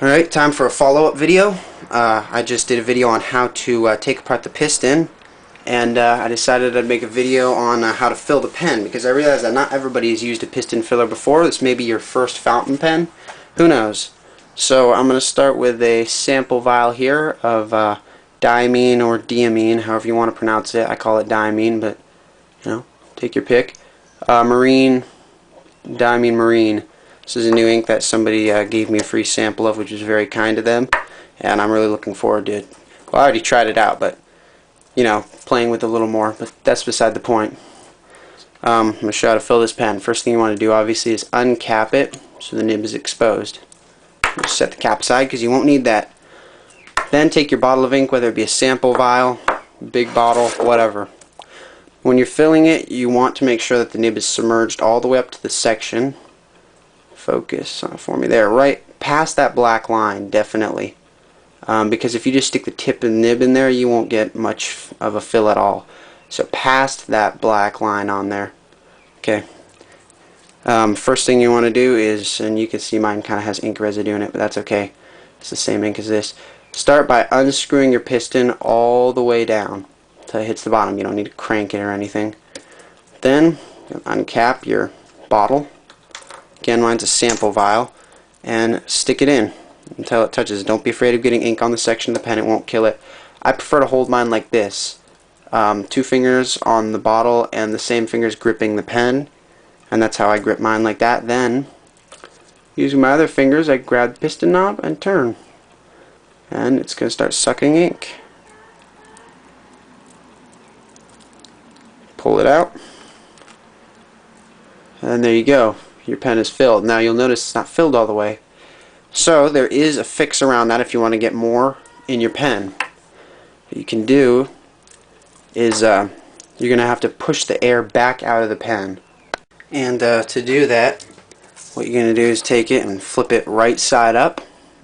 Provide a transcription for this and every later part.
Alright, time for a follow-up video. I just did a video on how to take apart the piston, and I decided I'd make a video on how to fill the pen, because I realized that not everybody has used a piston filler before. This may be your first fountain pen. Who knows? So I'm going to start with a sample vial here of diamine or diamine, however you want to pronounce it. I call it diamine, but take your pick. Marine, diamine marine. This is a new ink that somebody gave me a free sample of, which was very kind of them, and I'm really looking forward to it. Well, I already tried it out, but playing with it a little more, but that's beside the point. I'm going to show you how to fill this pen. First thing you want to do, obviously, is uncap it so the nib is exposed. Just set the cap aside because you won't need that. Then take your bottle of ink, whether it be a sample vial, big bottle, whatever. When you're filling it, you want to make sure that the nib is submerged all the way up to the section. Focus for me there, right past that black line, definitely, because if you just stick the tip of the nib in there, you won't get much of a fill at all. So past that black line on there. Okay. First thing you want to do is, and you can see mine kind of has ink residue in it, but that's okay. It's the same ink as this. Start by unscrewing your piston all the way down until it hits the bottom. You don't need to crank it or anything. Then uncap your bottle. Again, mine's a sample vial, and stick it in until it touches. Don't be afraid of getting ink on the section of the pen. It won't kill it. I prefer to hold mine like this. 2 fingers on the bottle and the same fingers gripping the pen, and that's how I grip mine, like that. Then, using my other fingers, I grab the piston knob and turn. And it's going to start sucking ink. Pull it out. And there you go. Your pen is filled. Now you'll notice it's not filled all the way. So there is a fix around that if you want to get more in your pen. What you can do is you're going to have to push the air back out of the pen. And to do that, what you're going to do is take it and flip it right side up.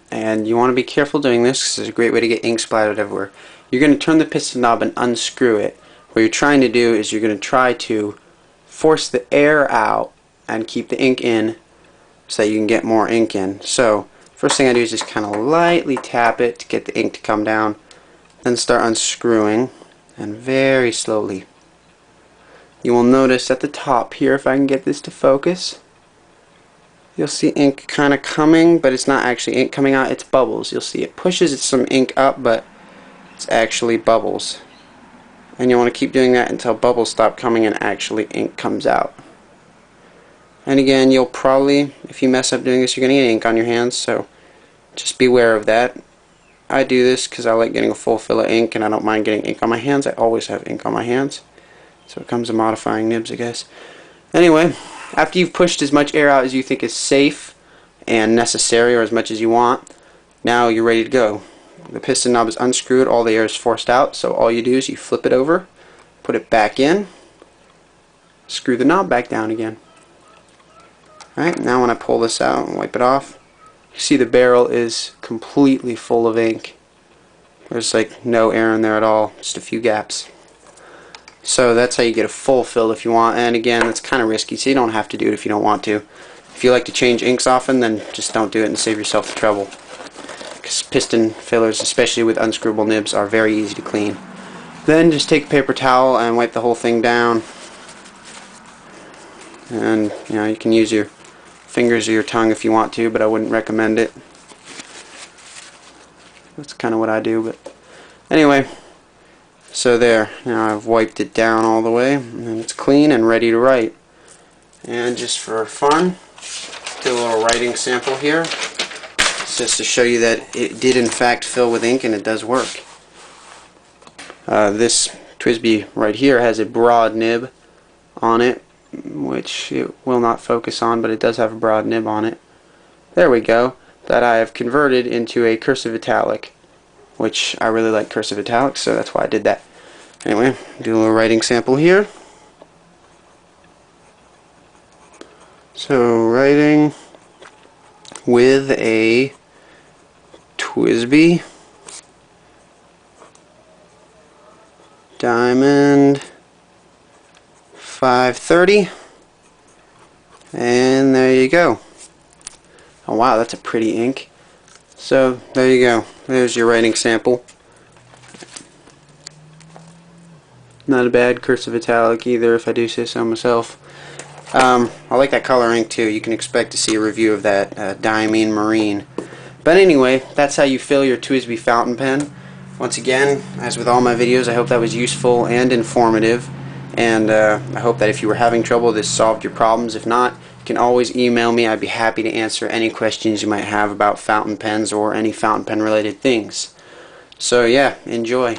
And you want to be careful doing this because it's a great way to get ink splattered everywhere. You're going to turn the piston knob and unscrew it. What you're trying to do is you're going to try to force the air out and keep the ink in so that you can get more ink in. So first thing I do is just kind of lightly tap it to get the ink to come down, then start unscrewing, and very slowly. You will notice at the top here, if I can get this to focus, you'll see ink kind of coming, but it's not actually ink coming out, it's bubbles. You'll see it pushes some ink up, but it's actually bubbles. And you want to keep doing that until bubbles stop coming and actually ink comes out. And again, you'll probably, if you mess up doing this, you're going to get ink on your hands, so just beware of that. I do this because I like getting a full fill of ink, and I don't mind getting ink on my hands. I always have ink on my hands. So it comes to modifying nibs, I guess. Anyway, after you've pushed as much air out as you think is safe and necessary, or as much as you want, now you're ready to go. The piston knob is unscrewed, all the air is forced out, so all you do is you flip it over, put it back in, screw the knob back down again. Alright, now when I pull this out and wipe it off, you see the barrel is completely full of ink. There's like no air in there at all, just a few gaps. So that's how you get a full fill if you want, and again, it's kind of risky, so you don't have to do it if you don't want to. If you like to change inks often, then just don't do it and save yourself the trouble. Because piston fillers, especially with unscrewable nibs, are very easy to clean. Then just take a paper towel and wipe the whole thing down. And you can use your fingers or your tongue if you want to, but I wouldn't recommend it. That's kind of what I do, but anyway, so there. Now I've wiped it down all the way, and it's clean and ready to write. And just for fun, do a little writing sample here. It's just to show you that it did in fact fill with ink, and it does work. This TWSBI right here has a broad nib on it, which it will not focus on, but it does have a broad nib on it. There we go. That I have converted into a cursive italic, which I really like cursive italics, so that's why I did that. Anyway, do a little writing sample here. So writing with a TWSBI Diamond 530, and there you go. Oh wow, that's a pretty ink. So there you go. There's your writing sample. Not a bad cursive italic either, if I do say so myself. I like that color ink too. You can expect to see a review of that Diamond Marine. But anyway, that's how you fill your TWSBI fountain pen. Once again, as with all my videos, I hope that was useful and informative. And I hope that if you were having trouble, this solved your problems. If not, you can always email me. I'd be happy to answer any questions you might have about fountain pens or any fountain pen related things. So yeah, enjoy.